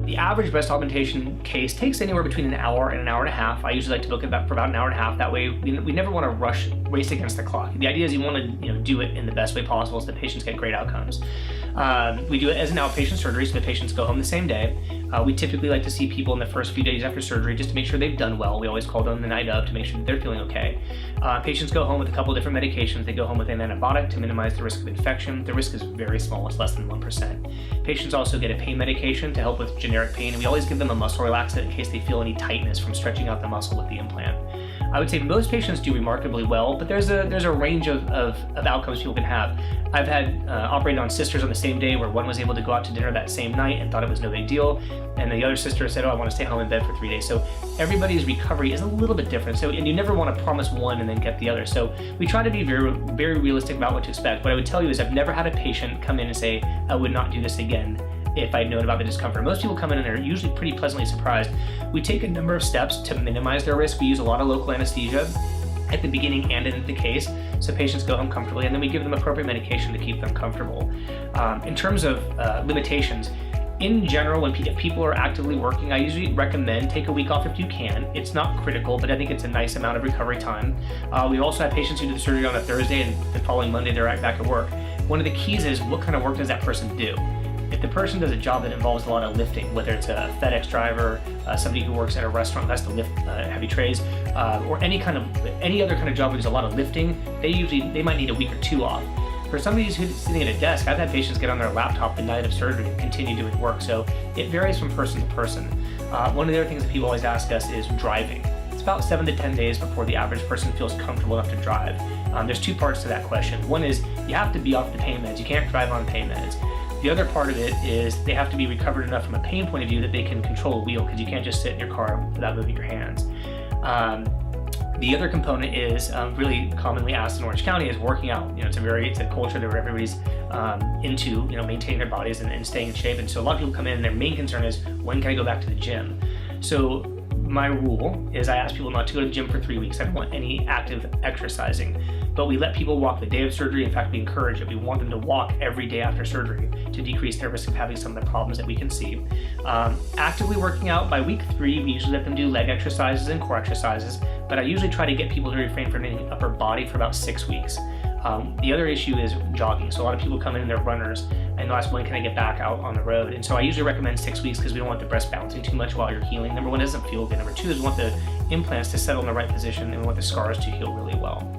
The average breast augmentation case takes anywhere between an hour and an hour and a half. I usually like to book it for about an hour and a half. That way, we never want to race against the clock. The idea is you want to do it in the best way possible so the patients get great outcomes. We do it as an outpatient surgery, so the patients go home the same day. We typically like to see people in the first few days after surgery just to make sure they've done well. We always call them the night of to make sure that they're feeling okay. Patients go home with a couple different medications. They go home with an antibiotic to minimize the risk of infection. The risk is very small, it's less than 1%. Patients also get a pain medication to help with generic pain, and we always give them a muscle relaxant in case they feel any tightness from stretching out the muscle with the implant. I would say most patients do remarkably well, but there's a range of outcomes people can have. I've had operated on sisters on the same day where one was able to go out to dinner that same night and thought it was no big deal, and the other sister said, oh, I want to stay home in bed for 3 days. So everybody's recovery is a little bit different. So, and you never want to promise one and then get the other. So we try to be very, very realistic about what to expect. What I would tell you is I've never had a patient come in and say, I would not do this again if I'd known about the discomfort. Most people come in and they're usually pretty pleasantly surprised. We take a number of steps to minimize their risk. We use a lot of local anesthesia at the beginning and in the case, so patients go home comfortably, and then we give them appropriate medication to keep them comfortable. In terms of limitations, in general, if people are actively working, I usually recommend take a week off if you can. It's not critical, but I think it's a nice amount of recovery time. We also have patients who do the surgery on a Thursday and the following Monday they're right back at work. One of the keys is what kind of work does that person do? If the person does a job that involves a lot of lifting, whether it's a FedEx driver, somebody who works at a restaurant that has to lift heavy trays, or any other kind of job where there's a lot of lifting, they might need a week or two off. For somebody who's sitting at a desk, I've had patients get on their laptop the night of surgery and continue doing work, so it varies from person to person. One of the other things that people always ask us is driving. It's about 7 to 10 days before the average person feels comfortable enough to drive. There's two parts to that question. One is you have to be off the pain meds. You can't drive on pain meds. The other part of it is they have to be recovered enough from a pain point of view that they can control a wheel, because you can't just sit in your car without moving your hands. The other component is really commonly asked in Orange County is working out. It's a culture that everybody's into maintaining their bodies and staying in shape. And so a lot of people come in and their main concern is, when can I go back to the gym? So my rule is I ask people not to go to the gym for 3 weeks. I don't want any active exercising. But we let people walk the day of surgery. In fact, we encourage it. We want them to walk every day after surgery to decrease their risk of having some of the problems that we can see. Actively working out, by week 3, we usually let them do leg exercises and core exercises, but I usually try to get people to refrain from anything upper body for about 6 weeks. The other issue is jogging. So a lot of people come in and they're runners and they'll ask, when can I get back out on the road? And so I usually recommend 6 weeks because we don't want the breast bouncing too much while you're healing. Number one, it doesn't feel good. Number two is we want the implants to settle in the right position, and we want the scars to heal really well.